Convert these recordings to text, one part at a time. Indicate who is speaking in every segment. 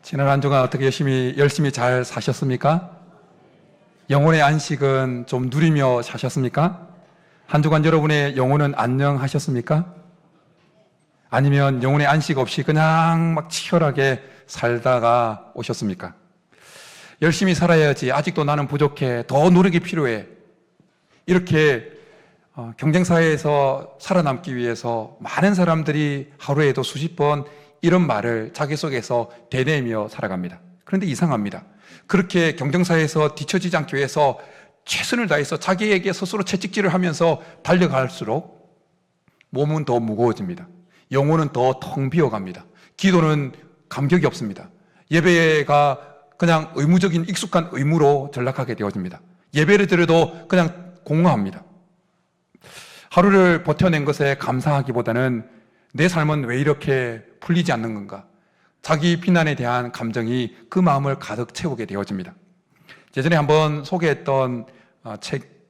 Speaker 1: 지난 한 주간 어떻게 열심히 잘 사셨습니까? 영혼의 안식은 좀 누리며 사셨습니까? 한 주간 여러분의 영혼은 안녕하셨습니까? 아니면 영혼의 안식 없이 그냥 막 치열하게 살다가 오셨습니까? 열심히 살아야지, 아직도 나는 부족해, 더 노력이 필요해, 이렇게 경쟁사회에서 살아남기 위해서 많은 사람들이 하루에도 수십 번 이런 말을 자기 속에서 되뇌며 살아갑니다. 그런데 이상합니다. 그렇게 경쟁사회에서 뒤처지지 않기 위해서 최선을 다해서 자기에게 스스로 채찍질을 하면서 달려갈수록 몸은 더 무거워집니다. 영혼은 더 텅 비어갑니다. 기도는 감격이 없습니다. 예배가 그냥 의무적인 익숙한 의무로 전락하게 되어집니다. 예배를 드려도 그냥 공허합니다. 하루를 버텨낸 것에 감사하기보다는 내 삶은 왜 이렇게 풀리지 않는 건가? 자기 비난에 대한 감정이 그 마음을 가득 채우게 되어집니다. 예전에 한번 소개했던 책,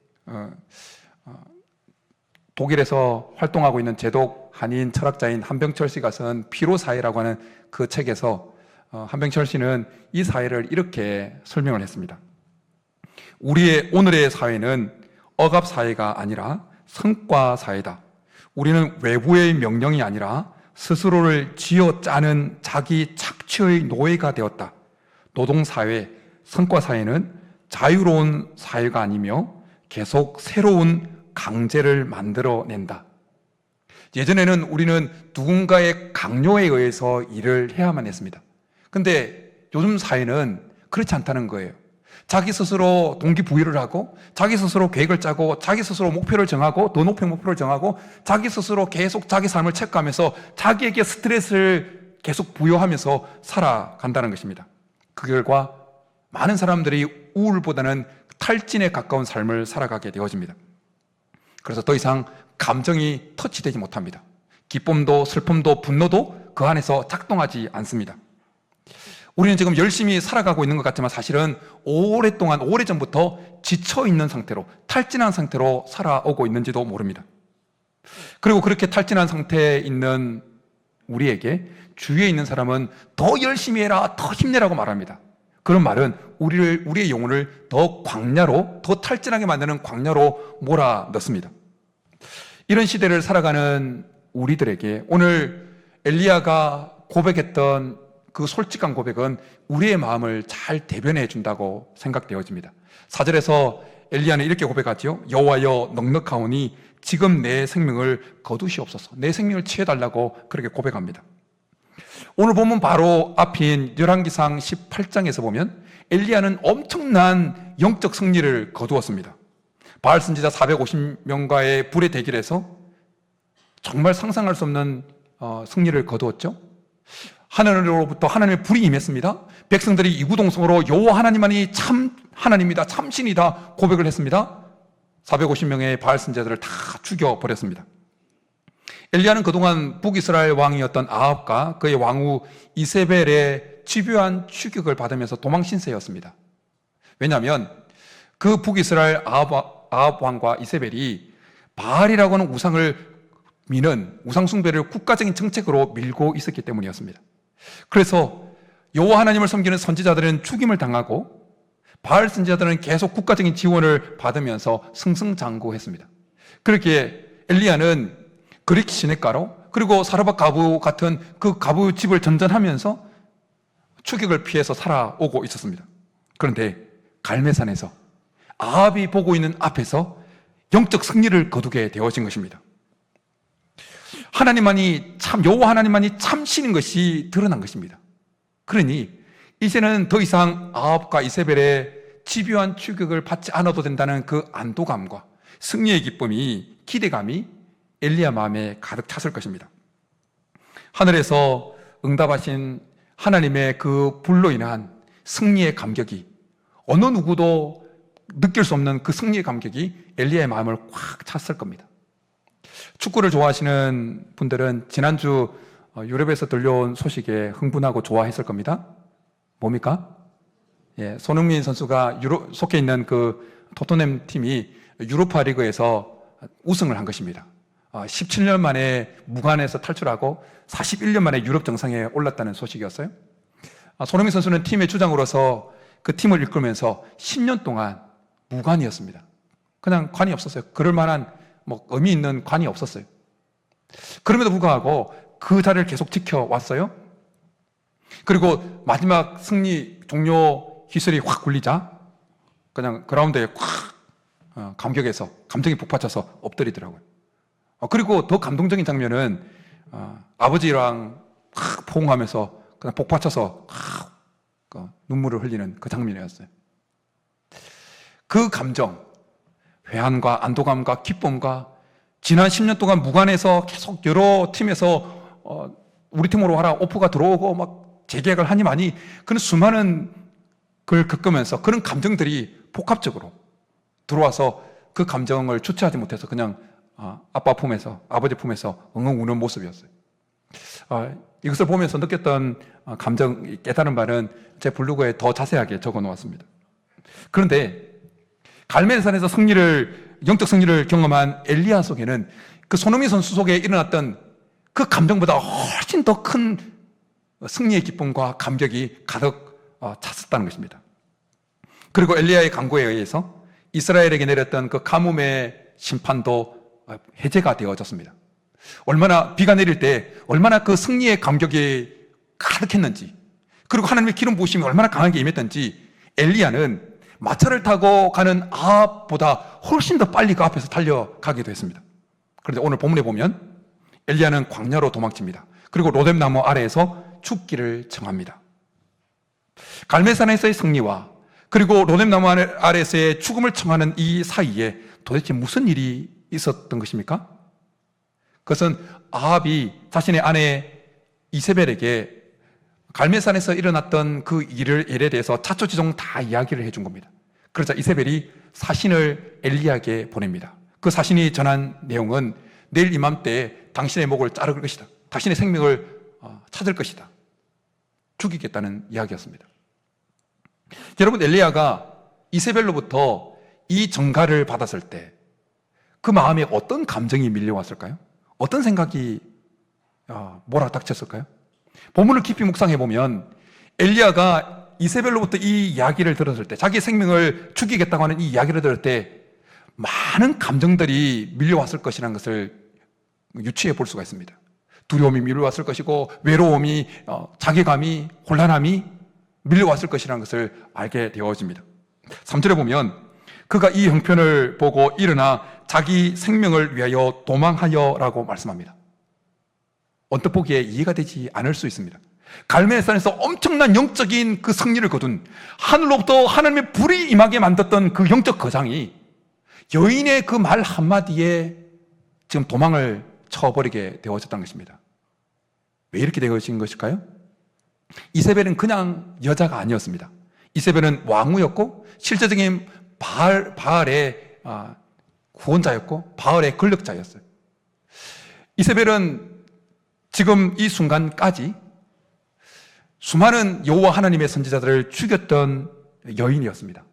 Speaker 1: 독일에서 활동하고 있는 제독 한인 철학자인 한병철 씨가 쓴 피로사회라고 하는 그 책에서 한병철 씨는 이 사회를 이렇게 설명을 했습니다. 우리의 오늘의 사회는 억압사회가 아니라 성과사회다. 우리는 외부의 명령이 아니라 스스로를 쥐어짜는 자기 착취의 노예가 되었다. 노동사회, 성과사회는 자유로운 사회가 아니며 계속 새로운 강제를 만들어낸다. 예전에는 우리는 누군가의 강요에 의해서 일을 해야만 했습니다. 근데 요즘 사회는 그렇지 않다는 거예요. 자기 스스로 동기부여를 하고, 자기 스스로 계획을 짜고, 자기 스스로 목표를 정하고, 더 높은 목표를 정하고, 자기 스스로 계속 자기 삶을 체크하면서 자기에게 스트레스를 계속 부여하면서 살아간다는 것입니다. 그 결과 많은 사람들이 우울보다는 탈진에 가까운 삶을 살아가게 되어집니다. 그래서 더 이상 감정이 터치되지 못합니다. 기쁨도 슬픔도 분노도 그 안에서 작동하지 않습니다. 우리는 지금 열심히 살아가고 있는 것 같지만 사실은 오래전부터 지쳐있는 상태로, 탈진한 상태로 살아오고 있는지도 모릅니다. 그리고 그렇게 탈진한 상태에 있는 우리에게 주위에 있는 사람은 더 열심히 해라, 더 힘내라고 말합니다. 그런 말은 우리의 영혼을 더 광야로, 더 탈진하게 만드는 광야로 몰아넣습니다. 이런 시대를 살아가는 우리들에게 오늘 엘리야가 고백했던 그 솔직한 고백은 우리의 마음을 잘 대변해 준다고 생각되어집니다. 4절에서 엘리야는 이렇게 고백하지요. 여호와여 넉넉하오니 지금 내 생명을 거두시옵소서. 내 생명을 취해달라고 그렇게 고백합니다. 오늘 보면 바로 앞인 열왕기상 18장에서 보면 엘리야는 엄청난 영적 승리를 거두었습니다. 바알 선지자 450명과의 불의 대결에서 정말 상상할 수 없는 승리를 거두었죠. 하늘로부터 하나님의 불이 임했습니다. 백성들이 이구동성으로 여호와 하나님만이 참 하나님이다, 참신이다 고백을 했습니다. 450명의 바알 선지자들을 다 죽여버렸습니다. 엘리야는 그동안 북이스라엘 왕이었던 아합과 그의 왕후 이세벨의 집요한 추격을 받으면서 도망신세였습니다. 왜냐하면 그 북이스라엘 아합 왕과 이세벨이 바알이라고 하는 우상을 미는 우상 숭배를 국가적인 정책으로 밀고 있었기 때문이었습니다. 그래서 여호와 하나님을 섬기는 선지자들은 죽임을 당하고 바알 선지자들은 계속 국가적인 지원을 받으면서 승승장구했습니다. 그렇게 엘리야는 그리스 시냇가로 그리고 사르밧 가부 같은 그 가부 집을 전전하면서 추격을 피해서 살아오고 있었습니다. 그런데 갈매산에서 아합이 보고 있는 앞에서 영적 승리를 거두게 되어진 것입니다. 여호와 하나님만이 참신인 것이 드러난 것입니다. 그러니 이제는 더 이상 아합과 이세벨의 집요한 추격을 받지 않아도 된다는 그 안도감과 승리의 기쁨이, 기대감이 엘리야 마음에 가득 찼을 것입니다. 하늘에서 응답하신 하나님의 그 불로 인한 승리의 감격이, 어느 누구도 느낄 수 없는 그 승리의 감격이 엘리야의 마음을 꽉 찼을 겁니다. 축구를 좋아하시는 분들은 지난주 유럽에서 들려온 소식에 흥분하고 좋아했을 겁니다. 뭡니까? 손흥민 선수가 속해 있는 그 토트넘 팀이 유로파 리그에서 우승을 한 것입니다. 17년 만에 무관에서 탈출하고 41년 만에 유럽 정상에 올랐다는 소식이었어요. 손흥민 선수는 팀의 주장으로서 그 팀을 이끌면서 10년 동안 무관이었습니다. 그냥 관이 없었어요. 그럴 만한 의미 있는 관이 없었어요. 그럼에도 불구하고 그 자리를 계속 지켜왔어요. 그리고 마지막 승리 종료 휘슬이 확 울리자 그냥 그라운드에 확 감격해서 감정이 북받쳐서 엎드리더라고요. 그리고 더 감동적인 장면은 아버지랑 확 포옹하면서 그냥 복받쳐서 눈물을 흘리는 그 장면이었어요. 그 감정, 회한과 안도감과 기쁨과 지난 10년 동안 무관해서 계속 여러 팀에서 우리 팀으로 와라 오프가 들어오고 막 재계약을 하니 많이 그런 수많은 걸 겪으면서 그런 감정들이 복합적으로 들어와서 그 감정을 주체하지 못해서 그냥 아빠 품에서 아버지 품에서 엉엉 우는 모습이었어요. 이것을 보면서 느꼈던 감정, 깨달은 바는 제 블로그에 더 자세하게 적어 놓았습니다. 그런데 갈멜산에서 영적 승리를 경험한 엘리야 속에는 그 손흥민 선수 속에 일어났던 그 감정보다 훨씬 더 큰 승리의 기쁨과 감격이 가득 찼었다는 것입니다. 그리고 엘리야의 간구에 의해서 이스라엘에게 내렸던 그 가뭄의 심판도 해제가 되어졌습니다. 얼마나 비가 내릴 때 얼마나 그 승리의 감격이 가득했는지, 그리고 하나님의 기름 부으심이 얼마나 강하게 임했던지 엘리야는 마차를 타고 가는 아합보다 훨씬 더 빨리 그 앞에서 달려가기도 했습니다. 그런데 오늘 본문에 보면 엘리야는 광야로 도망칩니다. 그리고 로뎀나무 아래에서 죽기를 청합니다. 갈멜산에서의 승리와 그리고 로뎀나무 아래에서의 죽음을 청하는 이 사이에 도대체 무슨 일이 있었던 것입니까? 그것은 아합이 자신의 아내 이세벨에게 갈멜산에서 일어났던 그 일에 대해서 차초지종 다 이야기를 해준 겁니다. 그러자 이세벨이 사신을 엘리야에게 보냅니다. 그 사신이 전한 내용은 내일 이맘때 당신의 목을 자를 것이다. 당신의 생명을 찾을 것이다. 죽이겠다는 이야기였습니다. 여러분, 엘리야가 이세벨로부터 이 전가를 받았을 때 그 마음에 어떤 감정이 밀려왔을까요? 어떤 생각이 몰아닥쳤을까요? 본문을 깊이 묵상해 보면 엘리야가 이세벨로부터 이 이야기를 들었을 때, 자기 생명을 죽이겠다고 하는 이 이야기를 들을 때 많은 감정들이 밀려왔을 것이라는 것을 유추해 볼 수가 있습니다. 두려움이 밀려왔을 것이고, 외로움이, 자괴감이, 혼란함이 밀려왔을 것이라는 것을 알게 되어집니다. 3절에 보면 그가 이 형편을 보고 일어나 자기 생명을 위하여 도망하여라고 말씀합니다. 언뜻 보기에 이해가 되지 않을 수 있습니다. 갈멜산에서 엄청난 영적인 그 승리를 거둔, 하늘로부터 하나님의 불이 임하게 만들었던 그 영적 거장이 여인의 그 말 한마디에 지금 도망을 쳐버리게 되어졌다는 것입니다. 왜 이렇게 되어진 것일까요? 이세벨은 그냥 여자가 아니었습니다. 이세벨은 왕후였고 실제적인 바알의 구원자였고 바알의 권력자였어요. 이세벨은 지금 이 순간까지 수많은 여호와 하나님의 선지자들을 죽였던 여인이었습니다.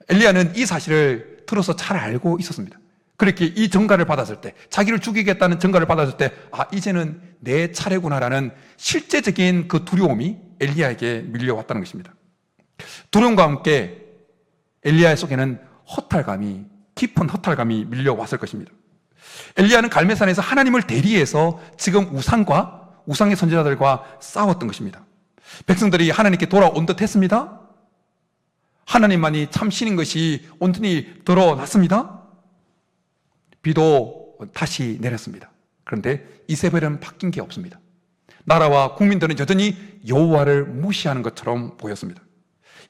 Speaker 1: 엘리야는 이 사실을 들어서 잘 알고 있었습니다. 그렇게 이 전가를 받았을 때, 자기를 죽이겠다는 전가를 받았을 때, 이제는 내 차례구나라는 실제적인 그 두려움이 엘리야에게 밀려왔다는 것입니다. 두려움과 함께 엘리야 속에는 허탈감이, 깊은 허탈감이 밀려왔을 것입니다. 엘리야는 갈멜산에서 하나님을 대리해서 지금 우상의 선지자들과 싸웠던 것입니다. 백성들이 하나님께 돌아온 듯 했습니다. 하나님만이 참 신인 것이 온전히 드러났습니다. 비도 다시 내렸습니다. 그런데 이세벨은 바뀐 게 없습니다. 나라와 국민들은 여전히 여호와를 무시하는 것처럼 보였습니다.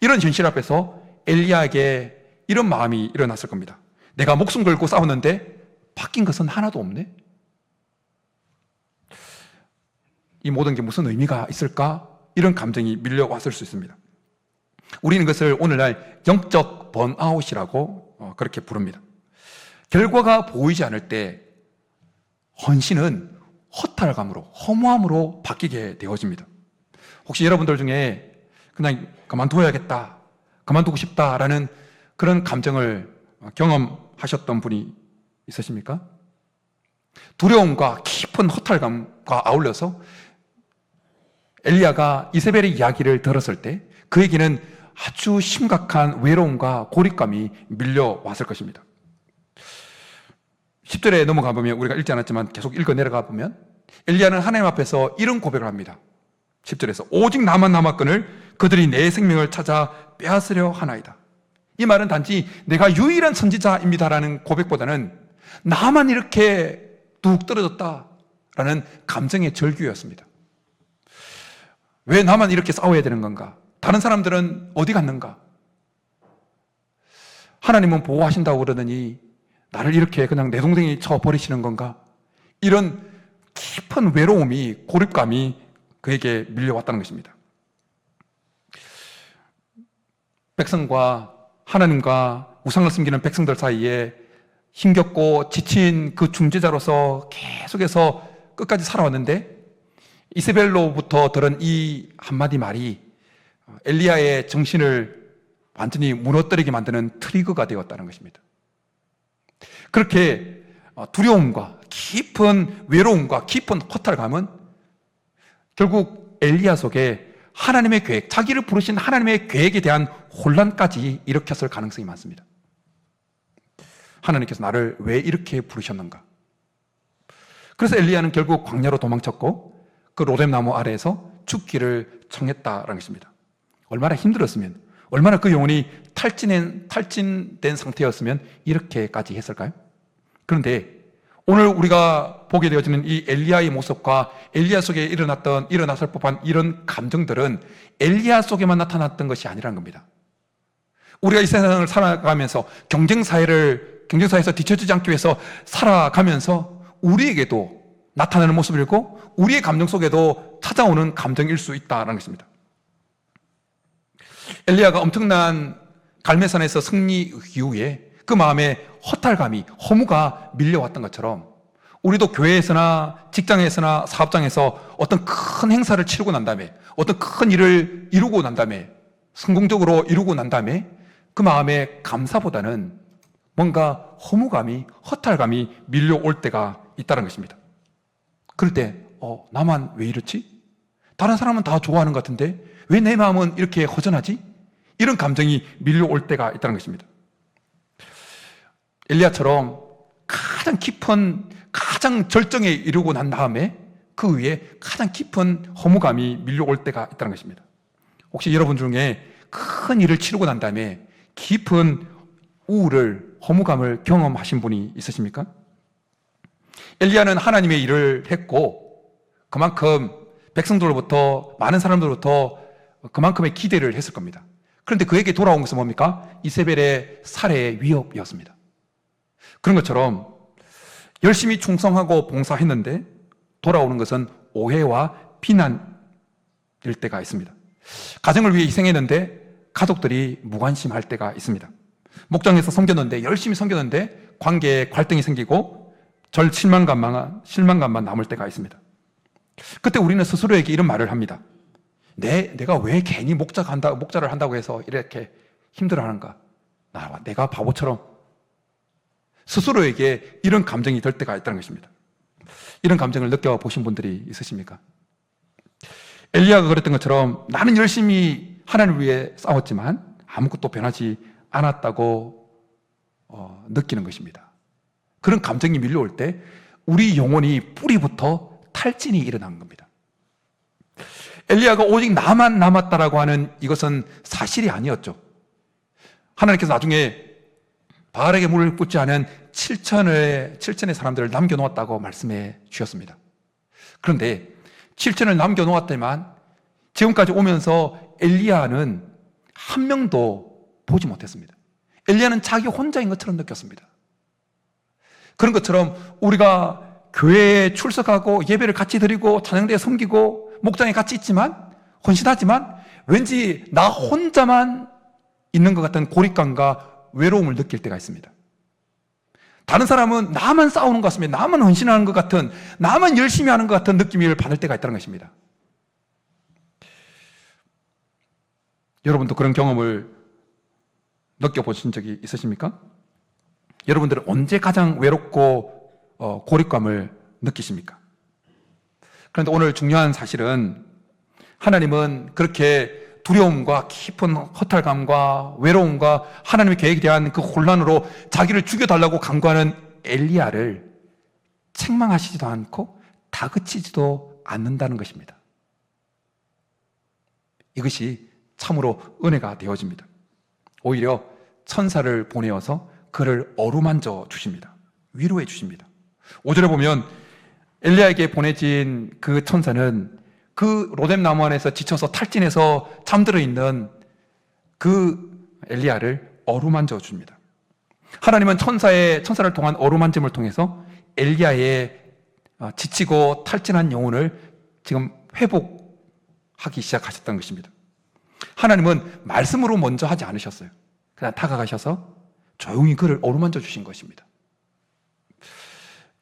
Speaker 1: 이런 현실 앞에서 엘리야에게 이런 마음이 일어났을 겁니다. 내가 목숨 걸고 싸웠는데 바뀐 것은 하나도 없네? 이 모든 게 무슨 의미가 있을까? 이런 감정이 밀려왔을 수 있습니다. 우리는 이것을 오늘날 영적 번아웃이라고 그렇게 부릅니다. 결과가 보이지 않을 때 헌신은 허탈감으로, 허무함으로 바뀌게 되어집니다. 혹시 여러분들 중에 그냥 그만둬야겠다, 그만두고 싶다라는 그런 감정을 경험하셨던 분이 있으십니까? 두려움과 깊은 허탈감과 아울러서 엘리야가 이세벨의 이야기를 들었을 때 그에게는 아주 심각한 외로움과 고립감이 밀려왔을 것입니다. 10절에 넘어가 보면, 우리가 읽지 않았지만 계속 읽어 내려가 보면 엘리야는 하나님 앞에서 이런 고백을 합니다. 10절에서 오직 나만 남았거늘 그들이 내 생명을 찾아 빼앗으려 하나이다. 이 말은 단지 내가 유일한 선지자입니다라는 고백보다는 나만 이렇게 뚝 떨어졌다라는 감정의 절규였습니다. 왜 나만 이렇게 싸워야 되는 건가? 다른 사람들은 어디 갔는가? 하나님은 보호하신다고 그러더니 나를 이렇게 그냥 내동댕이 쳐버리시는 건가? 이런 깊은 외로움이, 고립감이 그에게 밀려왔다는 것입니다. 백성과 하나님과 우상을 섬기는 백성들 사이에 힘겹고 지친 그 중재자로서 계속해서 끝까지 살아왔는데, 이세벨로부터 들은 이 한마디 말이 엘리야의 정신을 완전히 무너뜨리게 만드는 트리거가 되었다는 것입니다. 그렇게 두려움과 깊은 외로움과 깊은 허탈감은 결국 엘리야 속에 하나님의 계획, 자기를 부르신 하나님의 계획에 대한 혼란까지 일으켰을 가능성이 많습니다. 하나님께서 나를 왜 이렇게 부르셨는가? 그래서 엘리야는 결국 광야로 도망쳤고 그 로뎀나무 아래에서 죽기를 청했다라는 것입니다. 얼마나 힘들었으면, 얼마나 그 영혼이 탈진된 상태였으면 이렇게까지 했을까요? 그런데 오늘 우리가 보게 되어지는 이 엘리야의 모습과 엘리야 속에 일어났을 법한 이런 감정들은 엘리야 속에만 나타났던 것이 아니라는 겁니다. 우리가 이 세상을 살아가면서 경쟁사에서 뒤처지지 않기 위해서 살아가면서 우리에게도 나타나는 모습이고 우리의 감정 속에도 찾아오는 감정일 수 있다는 것입니다. 엘리야가 엄청난 갈멜산에서 승리 이후에 그 마음에 허탈감이, 허무가 밀려왔던 것처럼 우리도 교회에서나 직장에서나 사업장에서 어떤 큰 행사를 치르고 난 다음에, 어떤 큰 일을 이루고 난 다음에, 성공적으로 이루고 난 다음에 그 마음에 감사보다는 뭔가 허무감이, 허탈감이 밀려올 때가 있다는 것입니다. 그럴 때 나만 왜 이렇지? 다른 사람은 다 좋아하는 것 같은데 왜 내 마음은 이렇게 허전하지? 이런 감정이 밀려올 때가 있다는 것입니다. 엘리야처럼 가장 깊은, 가장 절정에 이르고 난 다음에 그 위에 가장 깊은 허무감이 밀려올 때가 있다는 것입니다. 혹시 여러분 중에 큰 일을 치르고 난 다음에 깊은 우울을, 허무감을 경험하신 분이 있으십니까? 엘리야는 하나님의 일을 했고 그만큼 백성들로부터, 많은 사람들로부터 그만큼의 기대를 했을 겁니다. 그런데 그에게 돌아온 것은 뭡니까? 이세벨의 살해의 위협이었습니다. 그런 것처럼 열심히 충성하고 봉사했는데 돌아오는 것은 오해와 비난일 때가 있습니다. 가정을 위해 희생했는데 가족들이 무관심할 때가 있습니다. 목장에서 섬겼는데, 열심히 섬겼는데 관계에 갈등이 생기고 실망감만 남을 때가 있습니다. 그때 우리는 스스로에게 이런 말을 합니다. 내가 왜 괜히 목자를 한다고 해서 이렇게 힘들어하는가? 내가 바보처럼. 스스로에게 이런 감정이 들 때가 있다는 것입니다. 이런 감정을 느껴보신 분들이 있으십니까? 엘리야가 그랬던 것처럼 나는 열심히 하나님을 위해 싸웠지만 아무것도 변하지 않았다고 느끼는 것입니다. 그런 감정이 밀려올 때 우리 영혼이 뿌리부터 탈진이 일어난 겁니다. 엘리야가 오직 나만 남았다라고 하는 이것은 사실이 아니었죠. 하나님께서 나중에 바알에게 물을 붓지 않은 7천의 사람들을 남겨놓았다고 말씀해 주셨습니다. 그런데 7천을 남겨놓았지만 지금까지 오면서 엘리야는 한 명도 보지 못했습니다. 엘리야는 자기 혼자인 것처럼 느꼈습니다. 그런 것처럼 우리가 교회에 출석하고 예배를 같이 드리고 찬양대에 섬기고 목장에 같이 있지만, 헌신하지만 왠지 나 혼자만 있는 것 같은 고립감과 외로움을 느낄 때가 있습니다. 다른 사람은 나만 싸우는 것 같으면, 나만 헌신하는 것 같은, 나만 열심히 하는 것 같은 느낌을 받을 때가 있다는 것입니다. 여러분도 그런 경험을 느껴보신 적이 있으십니까? 여러분들은 언제 가장 외롭고 고립감을 느끼십니까? 그런데 오늘 중요한 사실은 하나님은 그렇게 두려움과 깊은 허탈감과 외로움과 하나님의 계획에 대한 그 혼란으로 자기를 죽여달라고 간구하는 엘리야를 책망하시지도 않고 다그치지도 않는다는 것입니다. 이것이 참으로 은혜가 되어집니다. 오히려 천사를 보내어서 그를 어루만져 주십니다. 위로해 주십니다. 5절에 보면 엘리야에게 보내진 그 천사는 그 로뎀 나무 안에서 지쳐서 탈진해서 잠들어 있는 그 엘리야를 어루만져 줍니다. 하나님은 천사를 통한 어루만짐을 통해서 엘리야의 지치고 탈진한 영혼을 지금 회복하기 시작하셨다는 것입니다. 하나님은 말씀으로 먼저 하지 않으셨어요. 그냥 다가가셔서 조용히 그를 어루만져 주신 것입니다.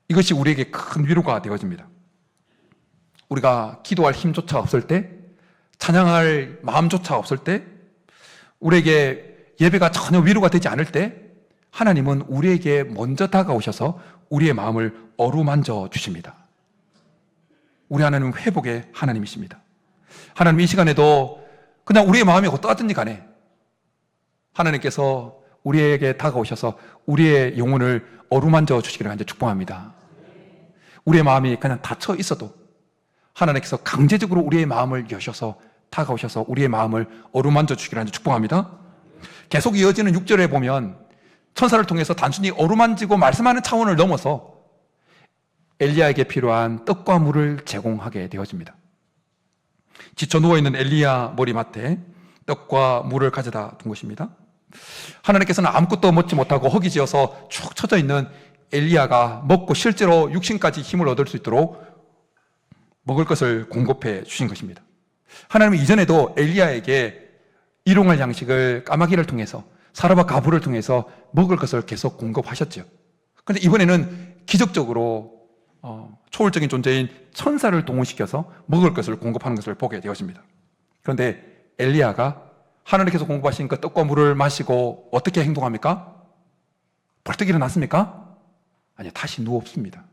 Speaker 1: 이것이 우리에게 큰 위로가 되어집니다. 우리가 기도할 힘조차 없을 때, 찬양할 마음조차 없을 때, 우리에게 예배가 전혀 위로가 되지 않을 때 하나님은 우리에게 먼저 다가오셔서 우리의 마음을 어루만져 주십니다. 우리 하나님은 회복의 하나님이십니다. 하나님 이 시간에도 그냥 우리의 마음이 어떠하든지 간에 하나님께서 우리에게 다가오셔서 우리의 영혼을 어루만져 주시기를 간절히 축복합니다. 우리의 마음이 그냥 닫혀 있어도 하나님께서 강제적으로 우리의 마음을 여셔서 다가오셔서 우리의 마음을 어루만져 주시기를 간절히 축복합니다. 계속 이어지는 6절에 보면 천사를 통해서 단순히 어루만지고 말씀하는 차원을 넘어서 엘리야에게 필요한 떡과 물을 제공하게 되어집니다. 지쳐 누워있는 엘리야 머리맡에 떡과 물을 가져다 둔 것입니다. 하나님께서는 아무것도 먹지 못하고 허기지어서 축 처져 있는 엘리야가 먹고 실제로 육신까지 힘을 얻을 수 있도록 먹을 것을 공급해 주신 것입니다. 하나님은 이전에도 엘리야에게 일용할 양식을 까마귀를 통해서 사라바 가부를 통해서 먹을 것을 계속 공급하셨죠. 그런데 이번에는 기적적으로 초월적인 존재인 천사를 동원시켜서 먹을 것을 공급하는 것을 보게 되었습니다. 그런데 엘리야가 하나님께서 공급하신 그 떡과 물을 마시고 어떻게 행동합니까? 벌떡 일어났습니까? 아니요, 다시 누웠습니다.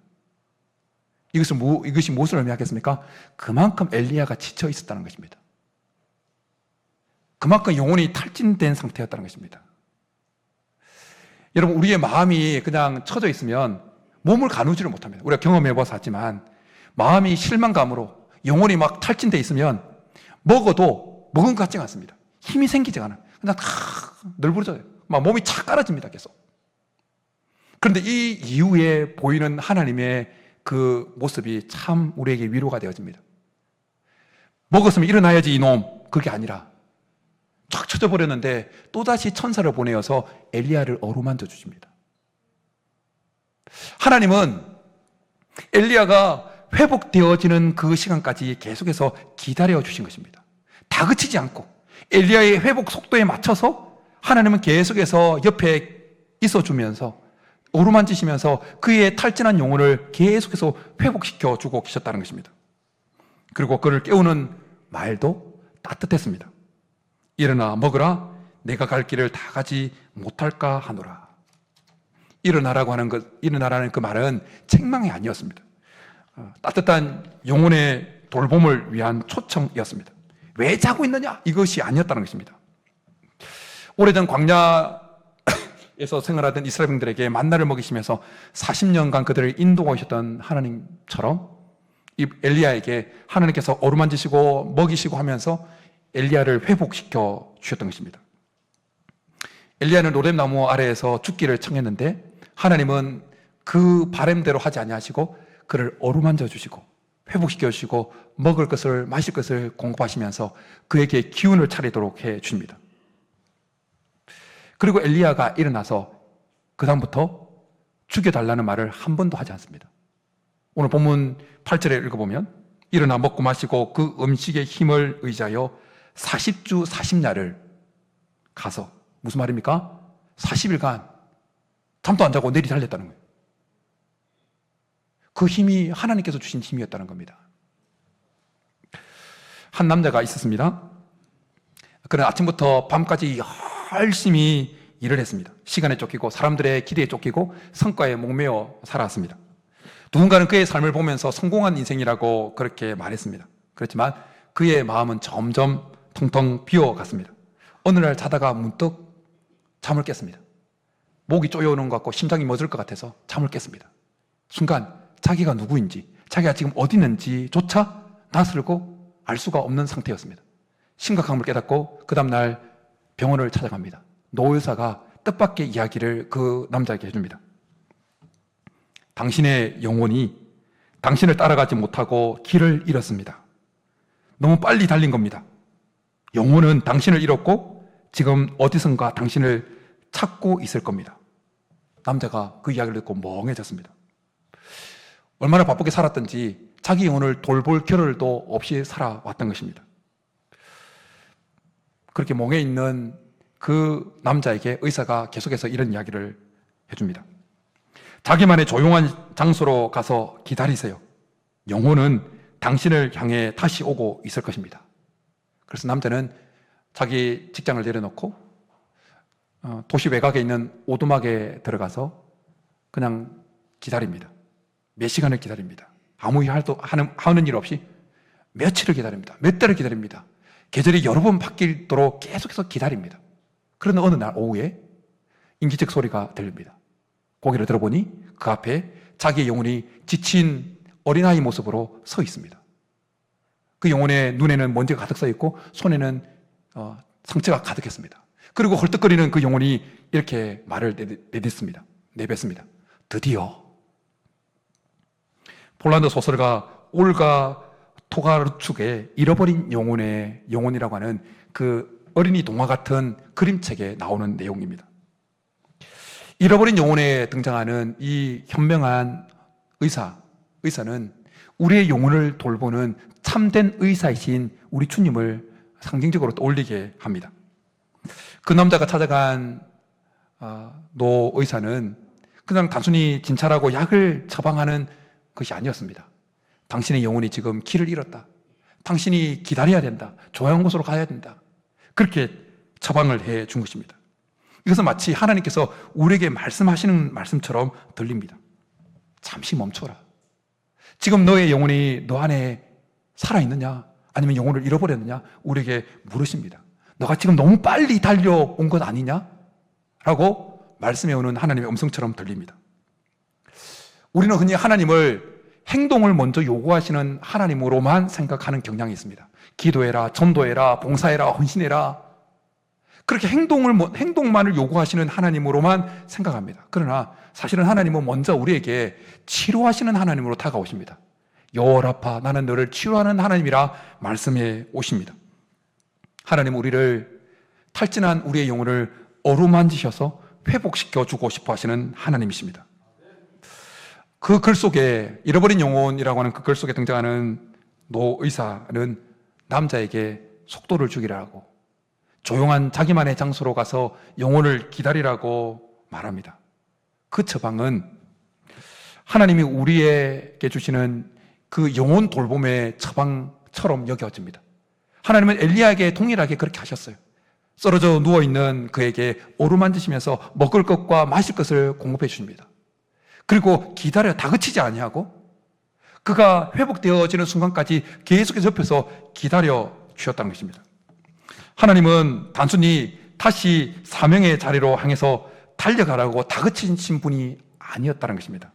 Speaker 1: 이것이 무엇을 의미하겠습니까? 그만큼 엘리야가 지쳐 있었다는 것입니다. 그만큼 영혼이 탈진된 상태였다는 것입니다. 여러분, 우리의 마음이 그냥 처져 있으면 몸을 가누지를 못합니다. 우리가 경험해봐서 하지만 마음이 실망감으로 영혼이 막 탈진돼 있으면 먹어도 먹은 것 같지가 않습니다. 힘이 생기지 않아요. 그냥 다 널브러져요. 막 몸이 착 깔아집니다. 계속. 그런데 이 이후에 보이는 하나님의 그 모습이 참 우리에게 위로가 되어집니다. 먹었으면 일어나야지 이놈, 그게 아니라 쫙 쳐져 버렸는데 또다시 천사를 보내어서 엘리야를 어루만져 주십니다. 하나님은 엘리야가 회복되어지는 그 시간까지 계속해서 기다려 주신 것입니다. 다그치지 않고 엘리야의 회복 속도에 맞춰서 하나님은 계속해서 옆에 있어주면서 어루만지시면서 그의 탈진한 영혼을 계속해서 회복시켜 주고 계셨다는 것입니다. 그리고 그를 깨우는 말도 따뜻했습니다. 일어나 먹으라, 내가 갈 길을 다 가지 못할까 하노라. 일어나라는 그 말은 책망이 아니었습니다. 따뜻한 영혼의 돌봄을 위한 초청이었습니다. 왜 자고 있느냐? 이것이 아니었다는 것입니다. 오래전 광야에서 생활하던 이스라엘인들에게 만나를 먹이시면서 40년간 그들을 인도하셨던 하나님처럼 이 엘리야에게 하나님께서 어루만지시고 먹이시고 하면서 엘리야를 회복시켜 주셨던 것입니다. 엘리야는 로뎀 나무 아래에서 죽기를 청했는데 하나님은 그 바람대로 하지 아니하시고 그를 어루만져 주시고 회복시켜 주시고 먹을 것을 마실 것을 공급하시면서 그에게 기운을 차리도록 해 주십니다. 그리고 엘리야가 일어나서 그 다음부터 죽여달라는 말을 한 번도 하지 않습니다. 오늘 본문 8절에 읽어보면 일어나 먹고 마시고 그 음식의 힘을 의지하여 40주 40야를 가서, 무슨 말입니까? 40일간 잠도 안 자고 내리 달렸다는 거예요. 그 힘이 하나님께서 주신 힘이었다는 겁니다. 한 남자가 있었습니다. 그는 아침부터 밤까지 열심히 일을 했습니다. 시간에 쫓기고 사람들의 기대에 쫓기고 성과에 목매어 살아왔습니다. 누군가는 그의 삶을 보면서 성공한 인생이라고 그렇게 말했습니다. 그렇지만 그의 마음은 점점 텅텅 비어갔습니다. 어느 날 자다가 문득 잠을 깼습니다. 목이 쪼여오는 것 같고 심장이 멎을 것 같아서 잠을 깼습니다. 순간 자기가 누구인지, 자기가 지금 어디 있는지조차 낯설고 알 수가 없는 상태였습니다. 심각함을 깨닫고 그 다음날 병원을 찾아갑니다. 노 의사가 뜻밖의 이야기를 그 남자에게 해줍니다. 당신의 영혼이 당신을 따라가지 못하고 길을 잃었습니다. 너무 빨리 달린 겁니다. 영혼은 당신을 잃었고 지금 어디선가 당신을 찾고 있을 겁니다. 남자가 그 이야기를 듣고 멍해졌습니다. 얼마나 바쁘게 살았던지 자기 영혼을 돌볼 겨를도 없이 살아왔던 것입니다. 그렇게 멍해 있는 그 남자에게 의사가 계속해서 이런 이야기를 해줍니다. 자기만의 조용한 장소로 가서 기다리세요. 영혼은 당신을 향해 다시 오고 있을 것입니다. 그래서 남자는 자기 직장을 내려놓고 도시 외곽에 있는 오두막에 들어가서 그냥 기다립니다. 몇 시간을 기다립니다. 아무 하는 일 없이 며칠을 기다립니다. 몇 달을 기다립니다. 계절이 여러 번 바뀌도록 계속해서 기다립니다. 그러나 어느 날 오후에 인기척 소리가 들립니다. 고개를 들어보니 그 앞에 자기의 영혼이 지친 어린아이 모습으로 서 있습니다. 그 영혼의 눈에는 먼지가 가득 서 있고 손에는 상처가 가득했습니다. 그리고 헐떡거리는 그 영혼이 이렇게 말을 내뱉습니다. 드디어. 폴란드 소설가 올가 토카르축의 잃어버린 영혼이라고 하는 그 어린이 동화 같은 그림책에 나오는 내용입니다. 잃어버린 영혼에 등장하는 이 현명한 의사는 우리의 영혼을 돌보는 참된 의사이신 우리 주님을 상징적으로 떠올리게 합니다. 그 남자가 찾아간 노 의사는 그냥 단순히 진찰하고 약을 처방하는 것이 아니었습니다. 당신의 영혼이 지금 길을 잃었다. 당신이 기다려야 된다. 조용한 곳으로 가야 된다. 그렇게 처방을 해 준 것입니다. 이것은 마치 하나님께서 우리에게 말씀하시는 말씀처럼 들립니다. 잠시 멈춰라. 지금 너의 영혼이 너 안에 살아있느냐? 아니면 영혼을 잃어버렸느냐? 우리에게 물으십니다. 너가 지금 너무 빨리 달려온 것 아니냐? 라고 말씀해 오는 하나님의 음성처럼 들립니다. 우리는 흔히 하나님을 행동을 먼저 요구하시는 하나님으로만 생각하는 경향이 있습니다. 기도해라, 전도해라, 봉사해라, 헌신해라. 그렇게 행동만을 요구하시는 하나님으로만 생각합니다. 그러나 사실은 하나님은 먼저 우리에게 치료하시는 하나님으로 다가오십니다. 여호라파, 나는 너를 치료하는 하나님이라 말씀해 오십니다. 하나님은 우리를 탈진한 우리의 영혼을 어루만지셔서 회복시켜 주고 싶어 하시는 하나님이십니다. 그 글 속에 잃어버린 영혼이라고 하는 그 글 속에 등장하는 노 의사는 남자에게 속도를 주기라고 조용한 자기만의 장소로 가서 영혼을 기다리라고 말합니다. 그 처방은 하나님이 우리에게 주시는 그 영혼 돌봄의 처방처럼 여겨집니다. 하나님은 엘리야에게 동일하게 그렇게 하셨어요. 쓰러져 누워있는 그에게 어루만지시면서 먹을 것과 마실 것을 공급해 주십니다. 그리고 기다려 다그치지 아니하고 그가 회복되어지는 순간까지 계속해서 옆에서 기다려 주셨다는 것입니다. 하나님은 단순히 다시 사명의 자리로 향해서 달려가라고 다그치신 분이 아니었다는 것입니다.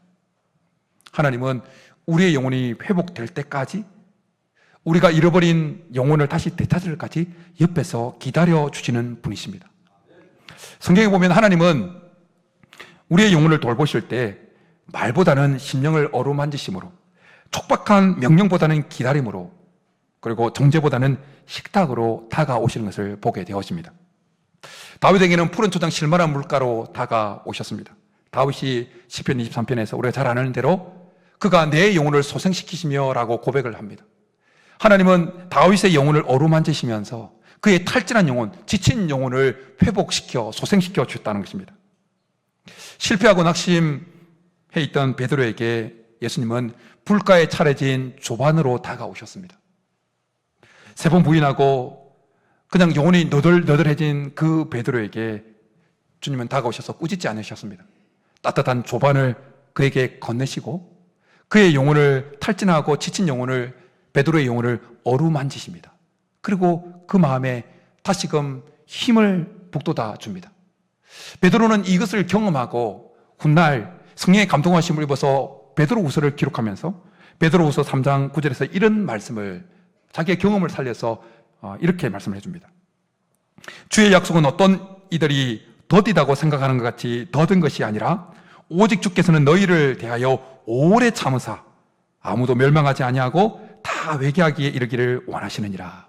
Speaker 1: 하나님은 우리의 영혼이 회복될 때까지, 우리가 잃어버린 영혼을 다시 되찾을 때까지 옆에서 기다려 주시는 분이십니다. 성경에 보면 하나님은 우리의 영혼을 돌보실 때 말보다는 심령을 어루만지심으로, 촉박한 명령보다는 기다림으로, 그리고 정죄보다는 식탁으로 다가오시는 것을 보게 되었습니다. 다윗에게는 푸른 초장 실만한 물가로 다가오셨습니다. 다윗이 시편 23편에서 우리가 잘 아는 대로 그가 내 영혼을 소생시키시며 라고 고백을 합니다. 하나님은 다윗의 영혼을 어루만지시면서 그의 탈진한 영혼, 지친 영혼을 회복시켜 소생시켜 주셨다는 것입니다. 실패하고 낙심해 있던 베드로에게 예수님은 불가에 차려진 조반으로 다가오셨습니다. 3번 부인하고 그냥 영혼이 너덜너덜해진 그 베드로에게 주님은 다가오셔서 꾸짖지 않으셨습니다. 따뜻한 조반을 그에게 건네시고 그의 영혼을 탈진하고 지친 영혼을 베드로의 영혼을 어루만지십니다. 그리고 그 마음에 다시금 힘을 북돋아 줍니다. 베드로는 이것을 경험하고 훗날 성령의 감동하심을 입어서 베드로후서를 기록하면서 베드로후서 3장 9절에서 이런 말씀을, 자기의 경험을 살려서 이렇게 말씀을 해줍니다. 주의 약속은 어떤 이들이 더디다고 생각하는 것 같이 더딘 것이 아니라 오직 주께서는 너희를 대하여 오래 참으사 아무도 멸망하지 아니하고 다 회개하기에 이르기를 원하시느니라.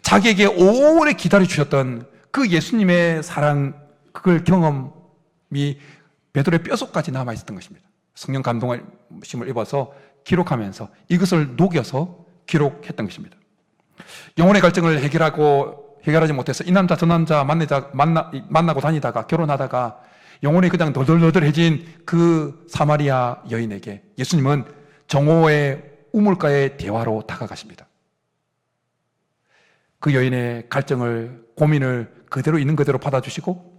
Speaker 1: 자기에게 오래 기다려주셨던 그 예수님의 사랑, 그걸 경험이 베드로의 뼛속까지 남아있었던 것입니다. 성령 감동심을 입어서 기록하면서 이것을 녹여서 기록했던 것입니다. 영혼의 갈증을 해결하지 못해서 이 남자 저 남자 만나고 다니다가 결혼하다가 영혼이 그냥 너덜너덜해진 그 사마리아 여인에게 예수님은 정오의 우물가의 대화로 다가가십니다. 그 여인의 갈증을, 고민을 그대로 있는 그대로 받아주시고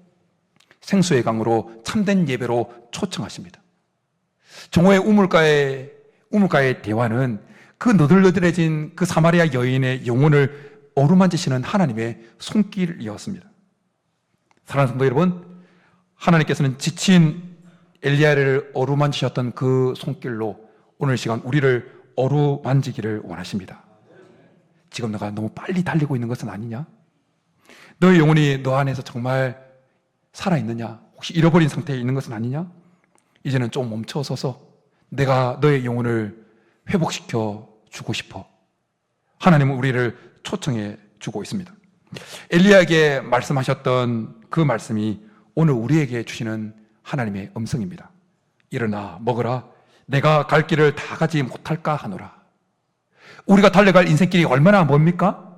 Speaker 1: 생수의 강으로 참된 예배로 초청하십니다. 정오의 우물가의 대화는 그 너덜너덜해진 그 사마리아 여인의 영혼을 어루만지시는 하나님의 손길이었습니다. 사랑하는 성도 여러분, 하나님께서는 지친 엘리야를 어루만지셨던 그 손길로 오늘 시간 우리를 어루만지기를 원하십니다. 지금 너가 너무 빨리 달리고 있는 것은 아니냐? 너의 영혼이 너 안에서 정말 살아있느냐? 혹시 잃어버린 상태에 있는 것은 아니냐? 이제는 좀 멈춰서서 내가 너의 영혼을 회복시켜 주고 싶어. 하나님은 우리를 초청해 주고 있습니다. 엘리야에게 말씀하셨던 그 말씀이 오늘 우리에게 주시는 하나님의 음성입니다. 일어나 먹으라. 내가 갈 길을 다 가지 못할까 하노라. 우리가 달려갈 인생길이 얼마나 멉니까?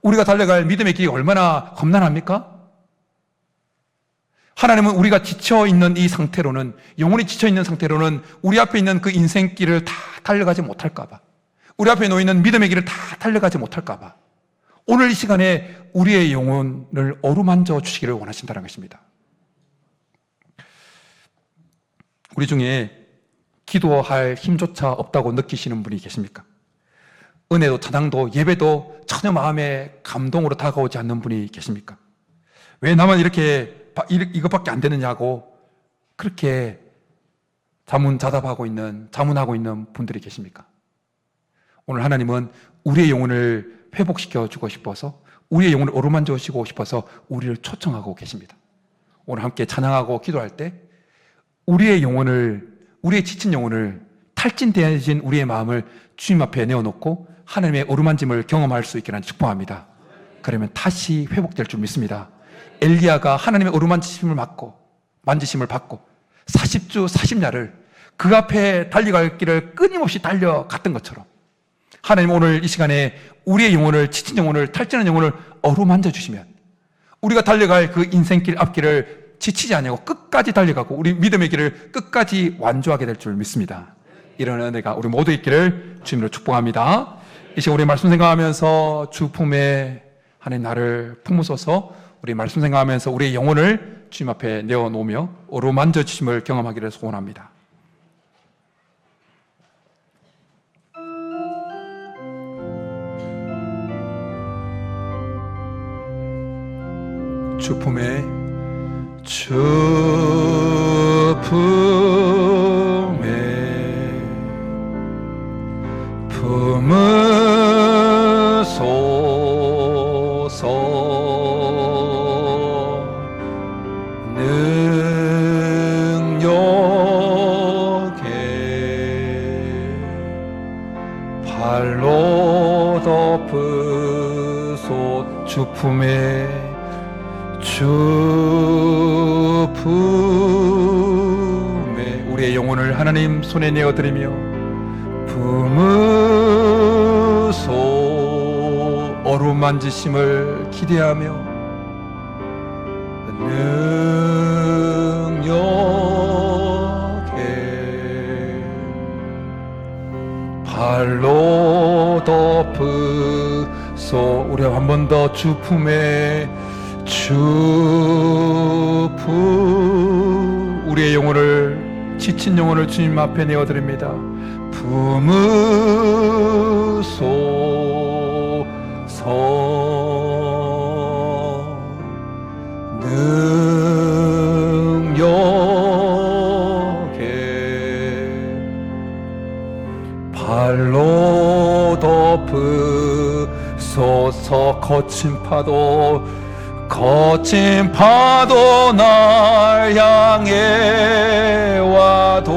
Speaker 1: 우리가 달려갈 믿음의 길이 얼마나 험난합니까? 하나님은 우리가 지쳐있는 이 상태로는, 영혼이 지쳐있는 상태로는 우리 앞에 있는 그 인생길을 다 달려가지 못할까봐, 우리 앞에 놓이는 믿음의 길을 다 달려가지 못할까봐 오늘 이 시간에 우리의 영혼을 어루만져 주시기를 원하신다는 것입니다. 우리 중에 기도할 힘조차 없다고 느끼시는 분이 계십니까? 은혜도 찬양도 예배도 전혀 마음에 감동으로 다가오지 않는 분이 계십니까? 왜 나만 이것밖에 안 되느냐고 그렇게 자문하고 있는 분들이 계십니까? 오늘 하나님은 우리의 영혼을 회복시켜 주고 싶어서, 우리의 영혼을 어루만져 주시고 싶어서 우리를 초청하고 계십니다. 오늘 함께 찬양하고 기도할 때 우리의 지친 영혼을, 탈진되어진 우리의 마음을 주님 앞에 내어놓고 하나님의 어루만짐을 경험할 수 있기를 축복합니다. 그러면 다시 회복될 줄 믿습니다. 엘리야가 하나님의 어루만지심을 받고 40주 40야를 그 앞에 달려갈 길을 끊임없이 달려갔던 것처럼 하나님 오늘 이 시간에 우리의 영혼을, 지친 영혼을, 탈진한 영혼을 어루만져 주시면 우리가 달려갈 그 인생길 앞길을 지치지 아니하고 끝까지 달려가고 우리 믿음의 길을 끝까지 완주하게 될 줄 믿습니다. 이런 은혜가 우리 모두 있기를 주님으로 축복합니다. 이 시간 우리 말씀 생각하면서 주 품에 하나님 나를 품으소서, 우리 말씀 생각하면서 우리의 영혼을 주님 앞에 내어놓으며 어루만져 주심을 경험하기를 소원합니다. 주 품에 품으소서. 능력에 발로 덮으소. 주 품에 우리의 영혼을 하나님 손에 내어드리며 품으소. 어루만지심을 기대하며 능력에 발로 덮으소. 우리 한 번 더 주 품에 우리의 영혼을, 지친 영혼을 주님 앞에 내어드립니다. 품으소서 능력에 발로 덮으소서. 거친 파도 날 향해 와도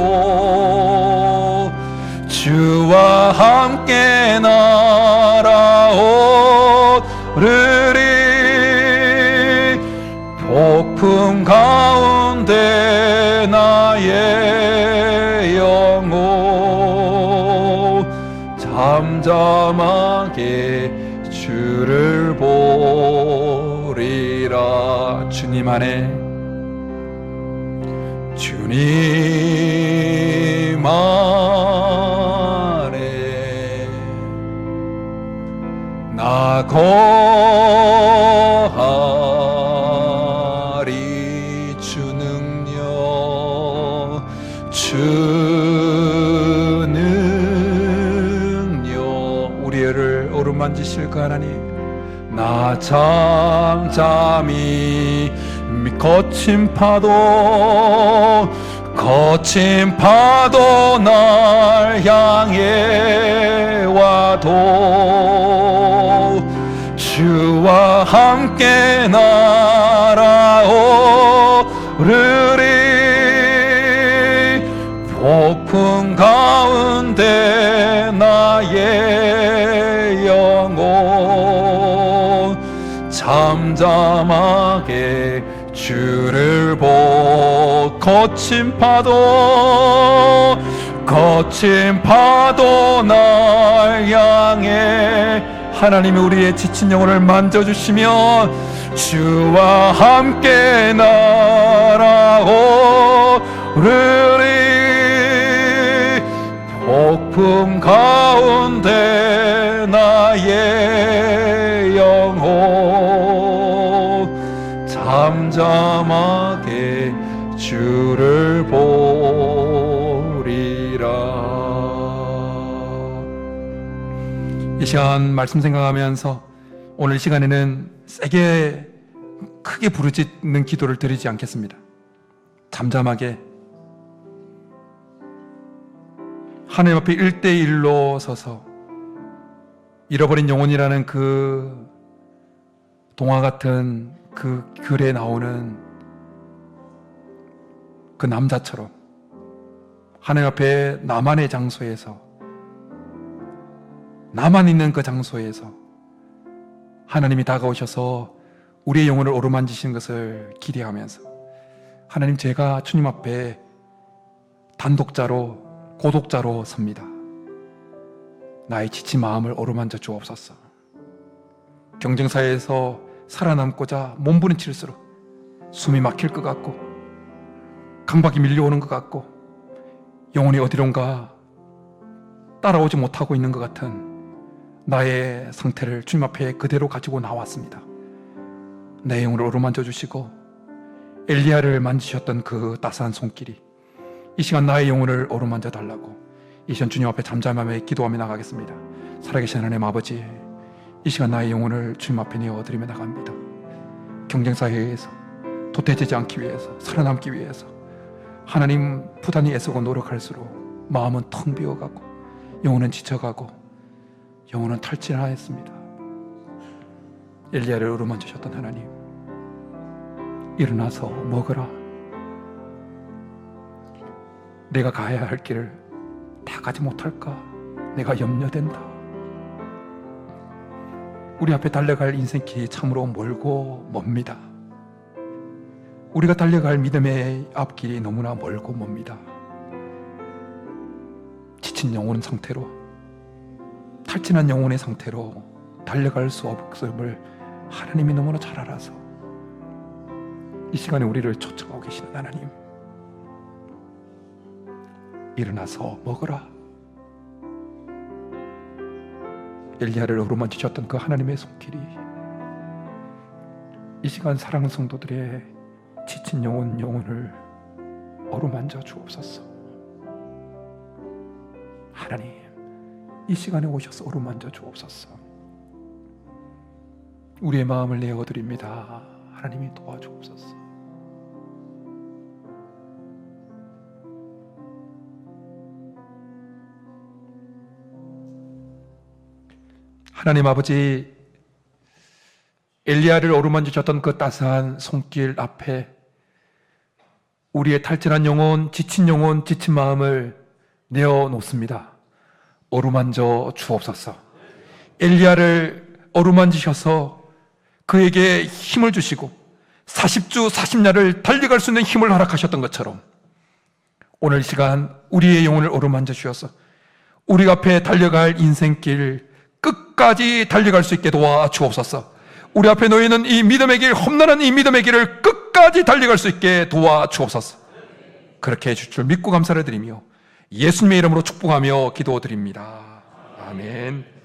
Speaker 1: 주와 함께 날아오르리. 폭풍 가운데 나의 영혼 잠잠하게 주를 보리라. 주님 안에 나 거하리. 주 능력 우리를 어루만지실 그 하나님, 나 잠잠히 거친 파도 날 향해 와도 주와 함께 날아오르리. 폭풍 가운데 나의 영혼 잠잠하게 주를 거친 파도 날 향해 하나님이 우리의 지친 영혼을 만져주시면 주와 함께 날아오르리. 폭풍 가운데 나의 영혼 잠잠하게 주를 보리라. 이 시간 말씀 생각하면서 오늘 시간에는 세게 크게 부르짖는 기도를 드리지 않겠습니다. 잠잠하게 하나님 앞에 1대1로 서서 잃어버린 영혼이라는 그 동화 같은 그 글에 나오는 그 남자처럼 하나님 앞에 나만의 장소에서, 나만 있는 그 장소에서 하나님이 다가오셔서 우리의 영혼을 어루만지시는 것을 기대하면서, 하나님, 제가 주님 앞에 단독자로 고독자로 섭니다. 나의 지친 마음을 어루만져 주옵소서. 경쟁사에서 살아남고자 몸부림칠수록 숨이 막힐 것 같고 강박이 밀려오는 것 같고 영혼이 어디론가 따라오지 못하고 있는 것 같은 나의 상태를 주님 앞에 그대로 가지고 나왔습니다. 내 영혼을 어루만져 주시고 엘리야를 만지셨던 그 따스한 손길이 이 시간 나의 영혼을 어루만져 달라고 이 시간 주님 앞에 잠잠하며 기도하며 나가겠습니다. 살아계신 하나님 아버지, 이 시간 나의 영혼을 주님 앞에 내어드리며 나갑니다. 경쟁사회에서 도태되지 않기 위해서, 살아남기 위해서 하나님 부단히 애쓰고 노력할수록 마음은 텅 비어가고 영혼은 지쳐가고 영혼은 탈진하였습니다. 엘리야를 어루만지셨던 하나님, 일어나서 먹으라. 내가 가야 할 길을 다 가지 못할까? 내가 염려된다. 우리 앞에 달려갈 인생길이 참으로 멀고 멉니다. 우리가 달려갈 믿음의 앞길이 너무나 멀고 멉니다. 지친 영혼 상태로, 탈진한 영혼의 상태로 달려갈 수 없음을 하나님이 너무나 잘 알아서 이 시간에 우리를 초청하고 계시는 하나님, 일어나서 먹으라. 엘리야를 어루만지셨던 그 하나님의 손길이 이 시간 사랑하는 성도들의 지친 영혼을 어루만져 주옵소서. 하나님, 이 시간에 오셔서 어루만져 주옵소서. 우리의 마음을 내어드립니다. 하나님이 도와주옵소서. 하나님 아버지, 엘리야를 어루만지셨던 그 따스한 손길 앞에 우리의 탈진한 영혼, 지친 영혼, 지친 마음을 내어놓습니다. 어루만져 주옵소서. 엘리야를 어루만지셔서 그에게 힘을 주시고 40주 40야를 달려갈 수 있는 힘을 허락하셨던 것처럼 오늘 시간 우리의 영혼을 어루만져 주셔서 우리 앞에 달려갈 인생길 끝까지 달려갈 수 있게 도와 주옵소서. 우리 앞에 놓이는 이 믿음의 길, 험난한 이 믿음의 길을 끝까지 달려갈 수 있게 도와 주옵소서. 그렇게 해줄 줄 믿고 감사를 드리며 예수님의 이름으로 축복하며 기도드립니다. 아멘.